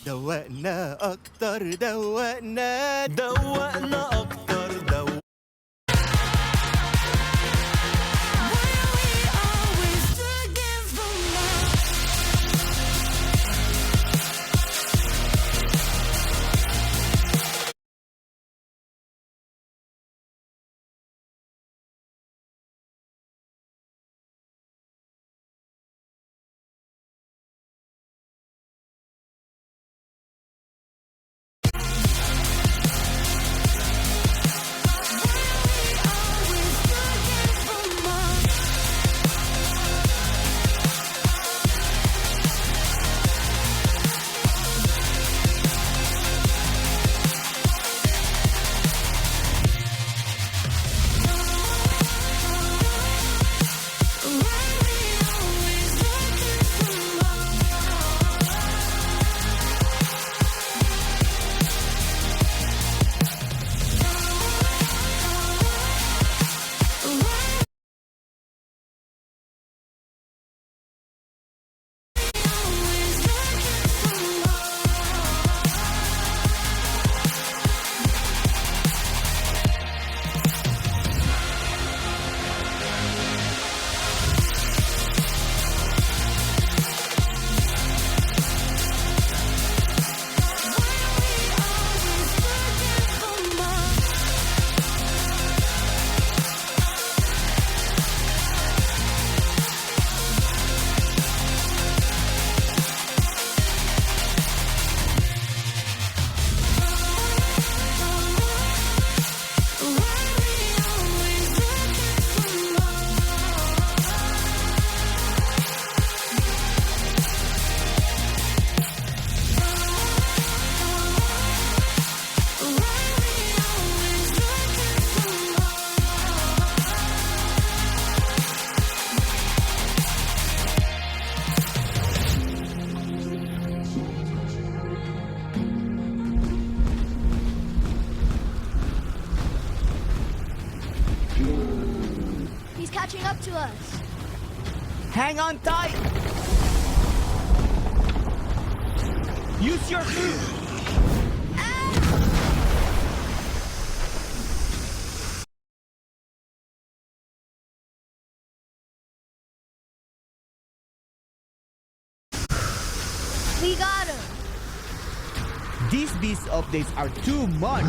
دوقنا أكتر دوقنا أكتر He's catching up to us. Hang on tight! Use your suit! We got him. These beast updates are too much!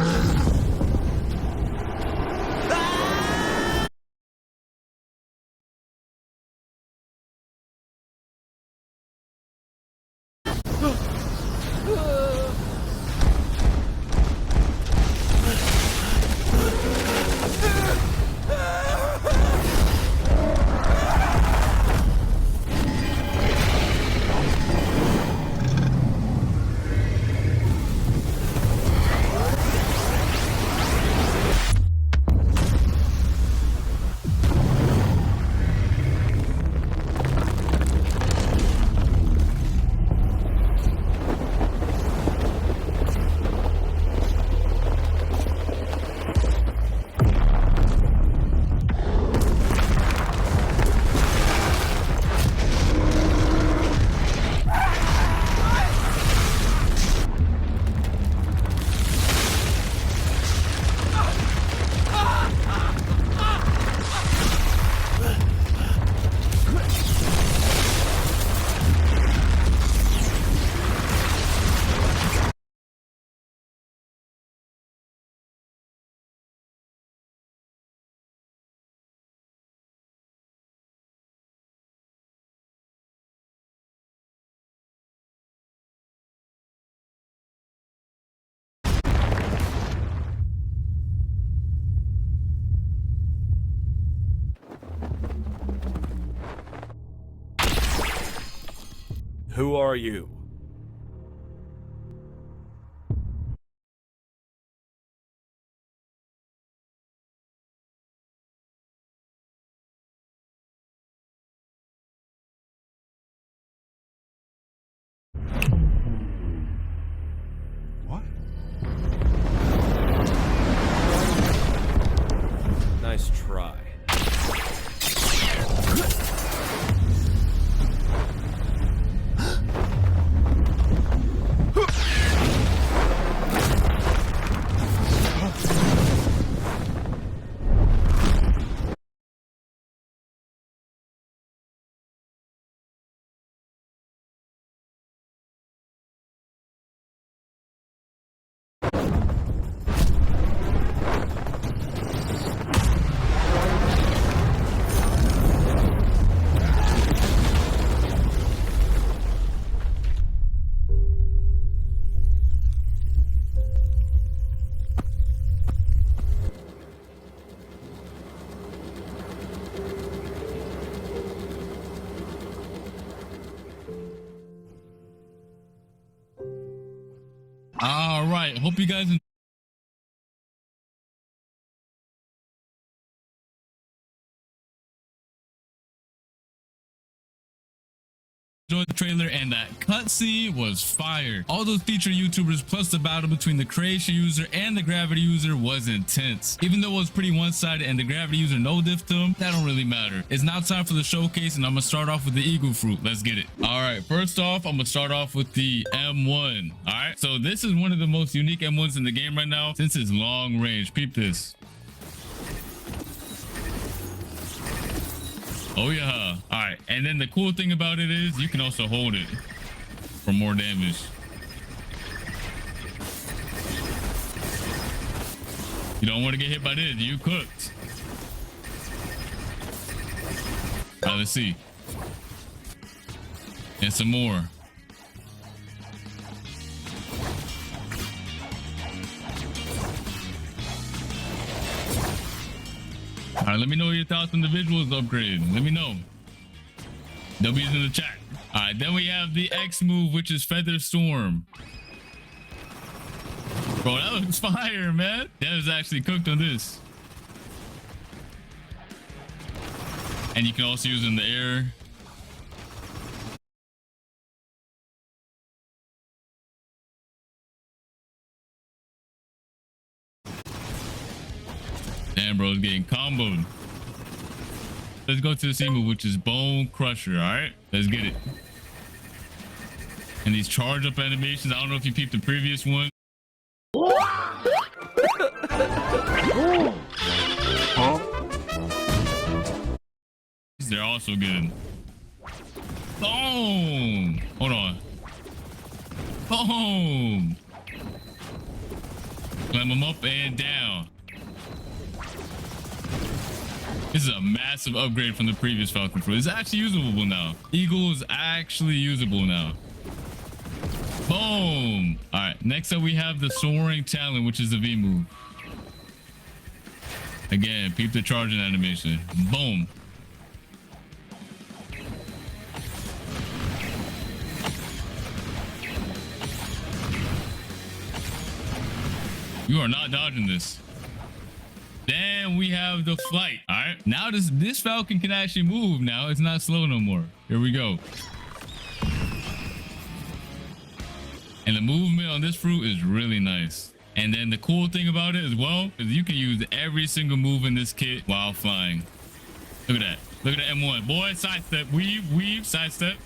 Who are you? What? Nice try. All right. Hope you guys enjoyed the trailer, and that cutscene was fire. All those featured YouTubers plus the battle between the creation user and the gravity user was intense. Even though it was pretty one-sided and the gravity user no diff to him, that don't really matter. It's now time for the showcase, and I'm gonna start off with the eagle fruit. Let's get it. All right, first off, I'm gonna start off with the M1. All right, so this is one of the most unique M1s in the game right now since it's long range. Peep this. Oh yeah. All right, and then the cool thing about it is you can also hold it for more damage. You don't want to get hit by this, you cooked. All right, let's see. And some more. All right, let me know your thoughts on the visuals upgrade. Let me know. W's in the chat. All right, then we have the X move, which is Feather Storm. Bro, that looks fire, man. Dev's actually cooked on this. And you can also use it in the air. Damn, bro, it's getting comboed. Let's go to the C move, which is Bone Crusher. All right, let's get it. And these charge up animations, I don't know if you peeped the previous one. They're also good. Boom! Hold on. Boom! Climb them up and down. This is a massive upgrade from the previous Falcon Fruit. It's actually usable now. Eagle is actually usable now. Boom! All right, next up we have the Soaring Talon, which is the V move. Again, peep the charging animation. Boom. You are not dodging this. Then we have the flight. All right, now this Falcon can actually move now. It's not slow no more. Here we go. And the movement on this fruit is really nice. And then the cool thing about it as well is you can use every single move in this kit while flying. Look at that. Look at the M1. Boy, sidestep, weave, sidestep.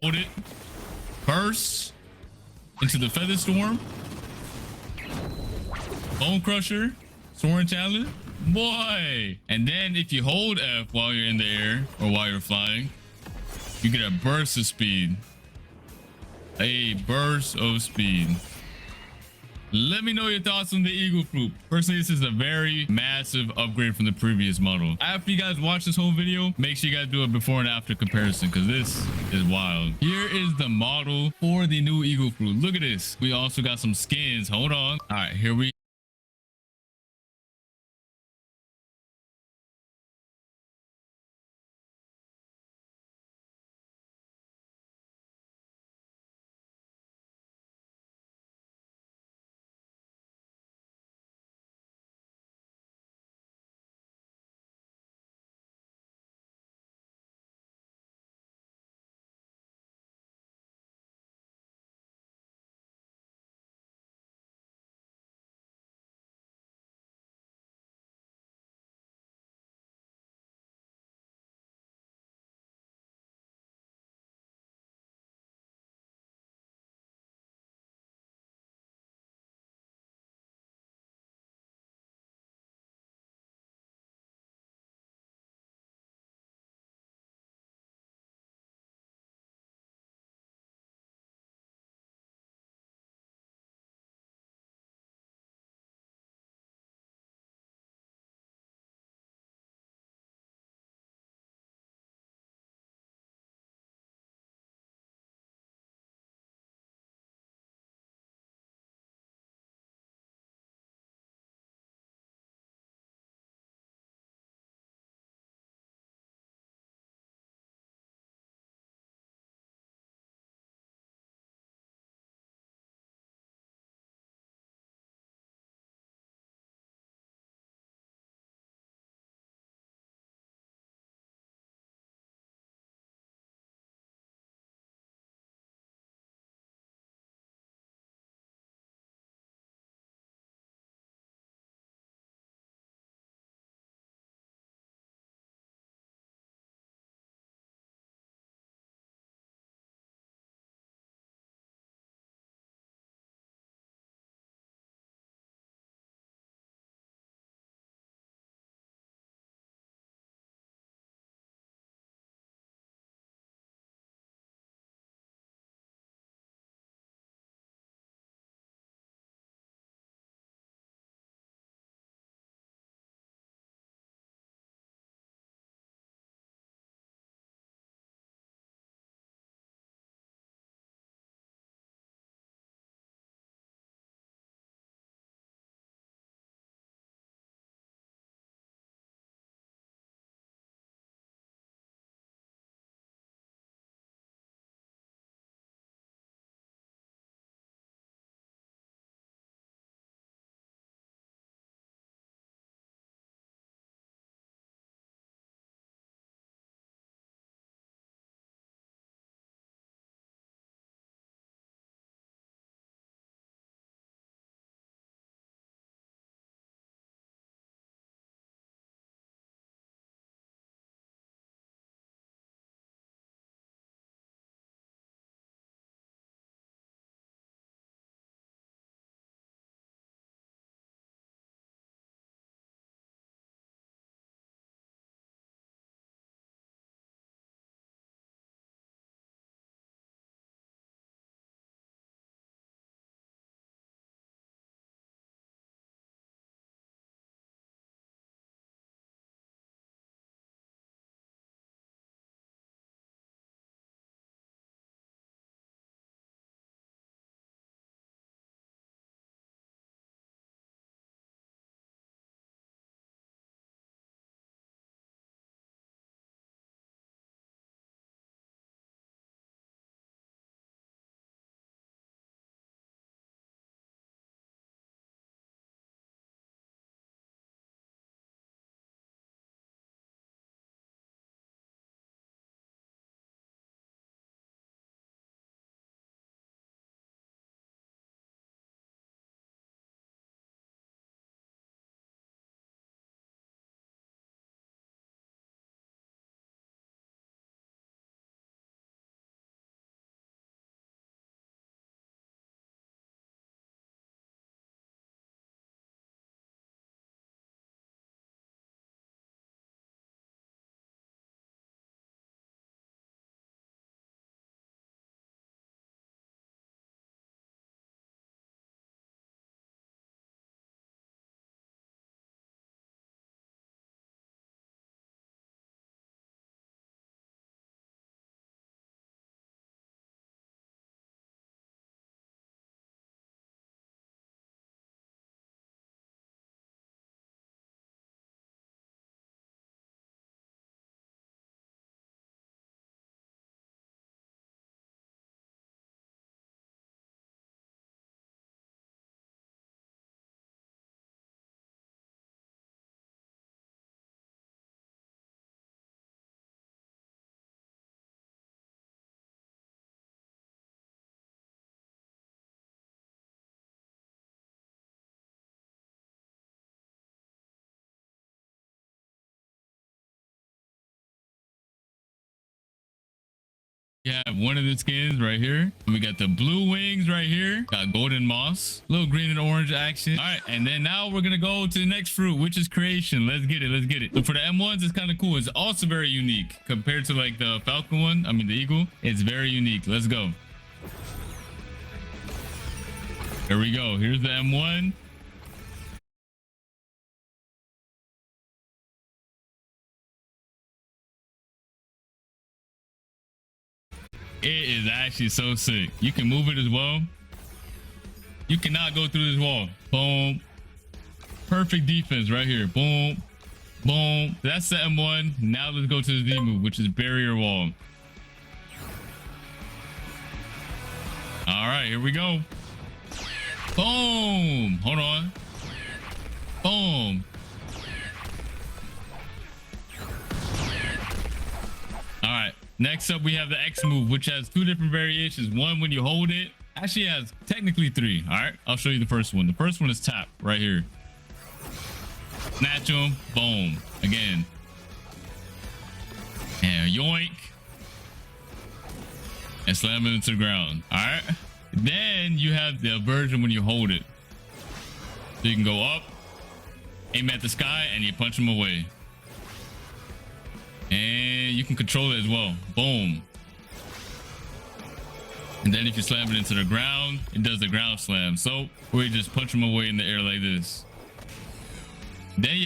Hold it. Burst into the Feather Storm. Bone Crusher. Soaring Talon. Boy. And then if you hold F while you're in the air or while you're flying, you get a burst of speed. A burst of speed. Let me know your thoughts on the Eagle Fruit. Personally, this is a very massive upgrade from the previous model. After you guys watch this whole video, make sure you guys do a before and after comparison because this is wild. Here is the model for the new Eagle Fruit. Look at this. We also got some skins. Hold on. All right, here we You have one of the skins right here. We got the blue wings right here. Got golden moss, little green and orange action. All right, and then now we're gonna go to the next fruit, which is creation. Let's get it. Let's get it. So for the M1s, it's kind of cool. It's also very unique compared to like the Falcon one. I mean the Eagle. It's very unique. Let's go. There we go. Here's the M1. It is actually so sick. You can move it as well. You cannot go through this wall. Boom. Perfect defense right here. Boom. Boom. That's the M1. Now let's go to the Z move, which is barrier wall. All right, here we go. Boom. Hold on. Boom. All right. Next up, we have the X move, which has two different variations. One, when you hold it, actually has technically three. All right, I'll show you the first one. The first one is tap right here. Snatch him, boom, again. And yoink. And slam it into the ground. All right. Then you have the version when you hold it. So you can go up, aim at the sky, and you punch him away. And you can control it as well. Boom. And then if you slam it into the ground, it does the ground slam. So we just punch them away in the air like this. Then you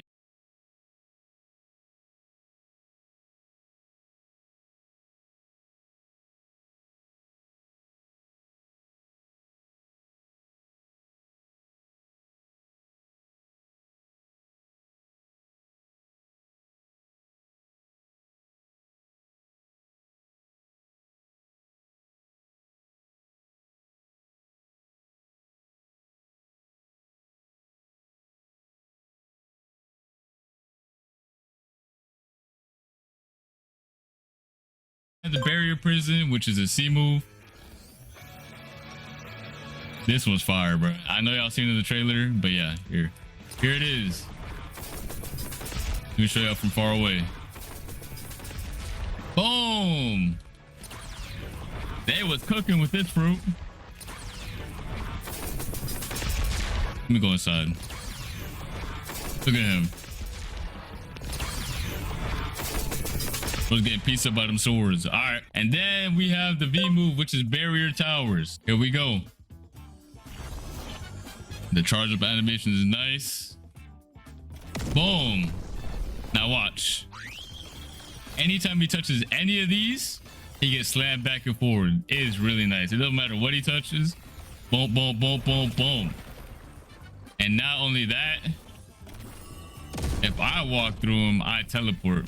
have the barrier prison, which is a C move. This was fire, bro. I know y'all seen it in the trailer, but yeah, here it is. Let me show y'all from far away. Boom. They was cooking with this fruit. Let me go inside. Look at him. Let's get pizza by them swords. All right. And then we have the V move, which is barrier towers. Here we go. The charge up animation is nice. Boom. Now watch. Anytime he touches any of these, he gets slammed back and forward. It is really nice. It doesn't matter what he touches. Boom, boom, boom, boom, boom. And not only that, if I walk through him, I teleport.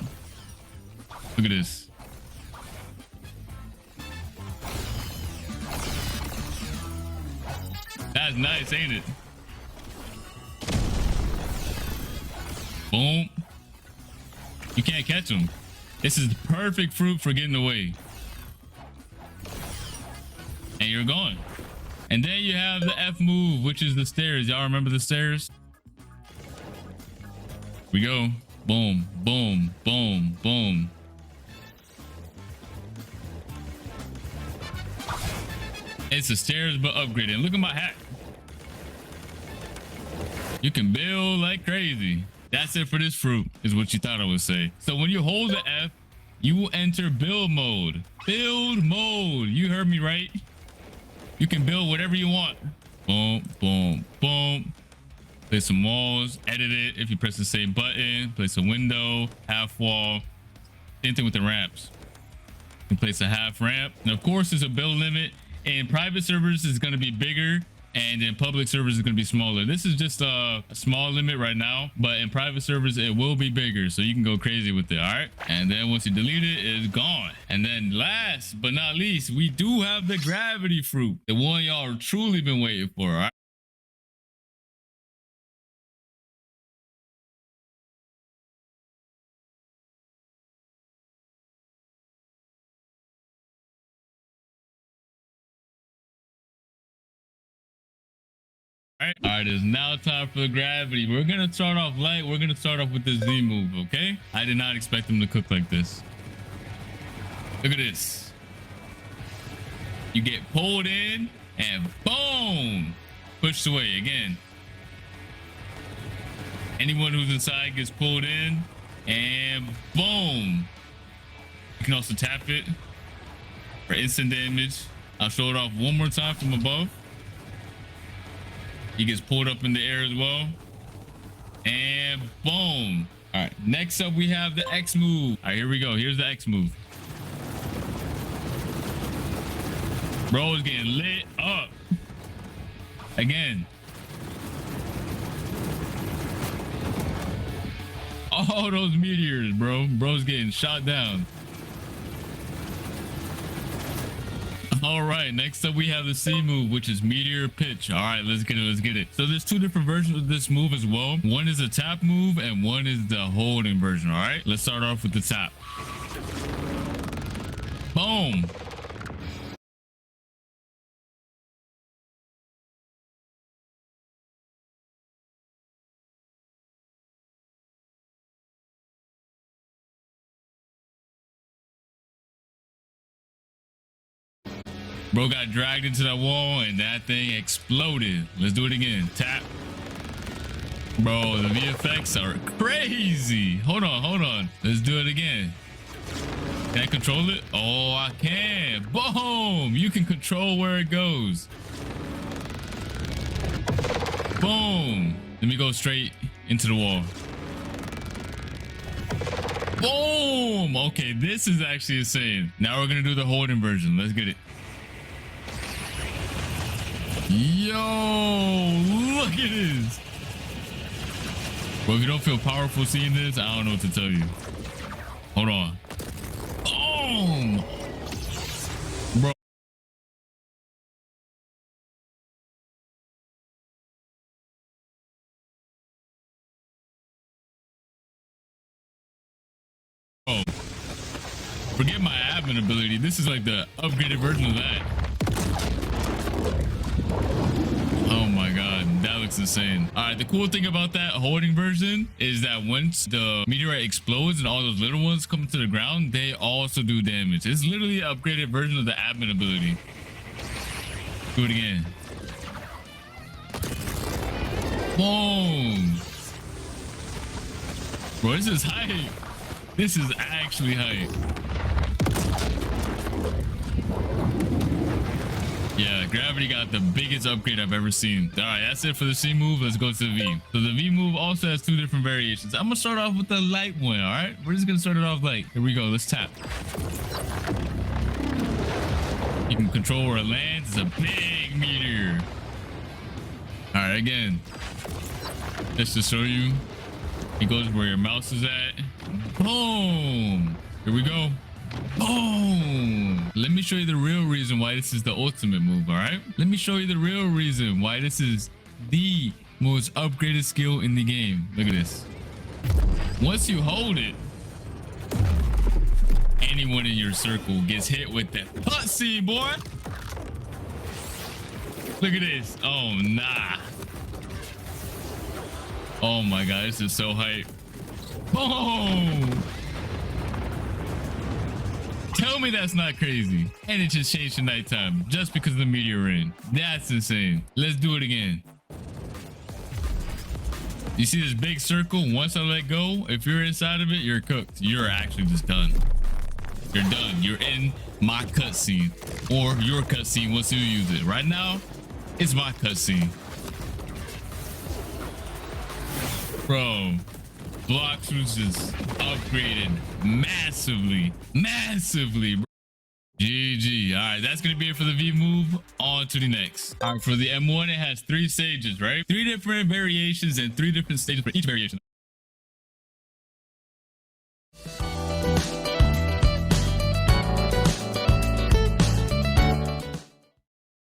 Look at this. That's nice, ain't it? Boom. You can't catch him. This is the perfect fruit for getting away. And you're gone. And then you have the F move, which is the stairs. Y'all remember the stairs? We go. Boom, boom, boom, boom. It's the stairs, but upgraded. Look at my hat. You can build like crazy. That's it for this fruit, is what you thought I would say. So when you hold the F, you will enter build mode. Build mode. You heard me right. You can build whatever you want. Boom, boom, boom. Place some walls, edit it. If you press the same button, place a window, half wall. Same thing with the ramps. You can place a half ramp. And of course, there's a build limit. In private servers, it's going to be bigger, and in public servers, it's going to be smaller. This is just a small limit right now, but in private servers, it will be bigger, so you can go crazy with it. All right. And then once you delete it, it's gone. And then last but not least, we do have the gravity fruit, the one y'all truly been waiting for. All right. All right, it's now time for the gravity. We're gonna start off light. We're gonna start off with the Z move, okay? I did not expect them to cook like this. Look at this. You get pulled in and boom, pushed away again. Anyone who's inside gets pulled in and boom. You can also tap it for instant damage. I'll show it off one more time from above. He gets pulled up in the air as well. And boom. All right, next up we have the X move. All right, here we go. Here's the X move. Bro is getting lit up. Again. All those meteors, bro. Bro's getting shot down. All right, next up we have the C move, which is meteor pitch. All right, let's get it. Let's get it. So there's two different versions of this move as well. One is a tap move and one is the holding version. All right, let's start off with the tap. Boom. Bro got dragged into that wall and that thing exploded. Let's do it again. Tap. Bro, the VFX are crazy. Hold on. Let's do it again. Can I control it? Oh, I can. Boom. You can control where it goes. Boom. Let me go straight into the wall. Boom. Okay, this is actually insane. Now we're going to do the holding version. Let's get it. Yo, look at this. Bro, if you don't feel powerful seeing this, I don't know what to tell you. Hold on. Boom. Bro. Forget my admin ability. This is like the upgraded version of that. Oh my god, that looks insane. All right, the cool thing about that holding version is that once the meteorite explodes and all those little ones come to the ground, they also do damage. It's literally an upgraded version of the admin ability. Do it again. Boom. Bro, this is hype. This is actually hype. Yeah, gravity got the biggest upgrade I've ever seen. All right, that's it for the C move. Let's go to the V. So the V move also has two different variations. I'm gonna start off with the light one. All right, we're just gonna start it off light. Here we go. Let's tap. You can control where it lands. It's a big meteor. All right, again, just to show you, it goes where your mouse is at. Boom. Here we go. Boom. Let me show you the real reason why this is the ultimate move. All right, let me show you the real reason why this is the most upgraded skill in the game. Look at this. Once you hold it, anyone in your circle gets hit with the cutscene, boy. Look at this. Oh nah. Oh my god, this is so hype. Boom. Tell me that's not crazy. And it just changed to nighttime just because of the meteor rain. That's insane. Let's do it again. You see this big circle? Once I let go, if you're inside of it, you're cooked. You're actually just done. You're done. You're in my cutscene, or your cutscene once you use it. Right now, it's my cutscene. Bro, blox was just upgraded massively. Bro. GG. All right, that's gonna be it for the V move. On to the next. All right, for the M1, it has 3 stages, right? 3 different variations and 3 different stages for each variation.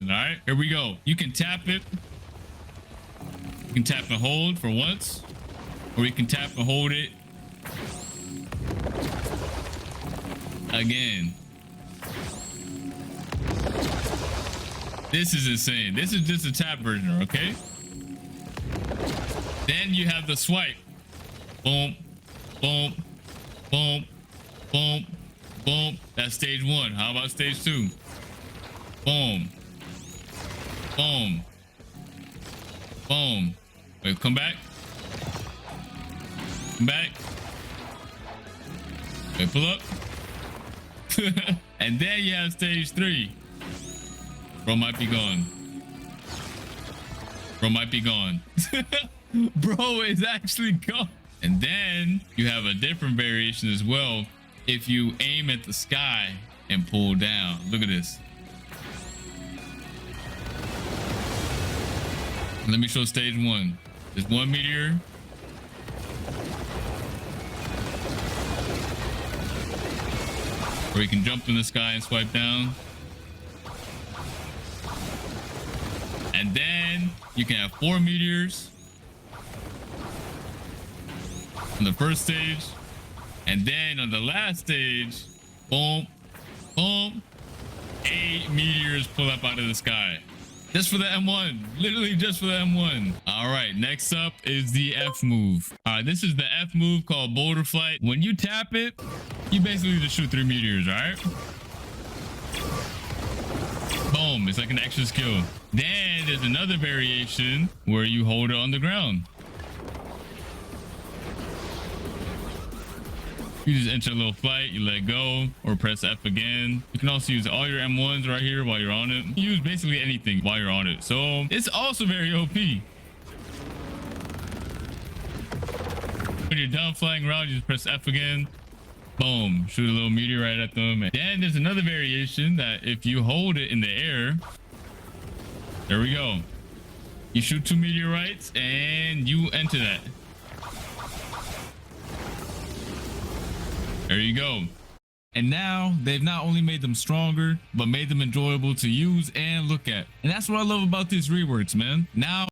All right, here we go. You can tap it. You can tap and hold for once, or you can tap and hold it again. This is insane. This is just a tap version, okay? Then you have the swipe. Boom, boom, boom, boom, boom. That's stage 1. How about stage 2? Boom. Boom. Boom. Wait, come back. Come back. Wait, pull up. And then you have stage 3. Bro might be gone. Bro might be gone. Bro is actually gone. And then you have a different variation as well. If you aim at the sky and pull down. Look at this. Let me show stage 1. There's 1 meteor. Or you can jump in the sky and swipe down. And then you can have 4 meteors on the first stage. And then on the last stage, boom, boom, 8 meteors pull up out of the sky. Just for the M1, literally just for the M1. All right, next up is the F move. All right, this is the F move called Boulder Flight. When you tap it, you basically just shoot 3 meteors, all right? Boom, it's like an extra skill. Then there's another variation where you hold it on the ground. You just enter a little flight, you let go, or press F again. You can also use all your M1s right here while you're on it. You use basically anything while you're on it. So it's also very OP. When you're done flying around, you just press F again. Boom, shoot a little meteorite at them. And then there's another variation that if you hold it in the air, there we go. You shoot 2 meteorites and you enter that. There you go. And now they've not only made them stronger, but made them enjoyable to use and look at. And that's what I love about these reworks, man. Now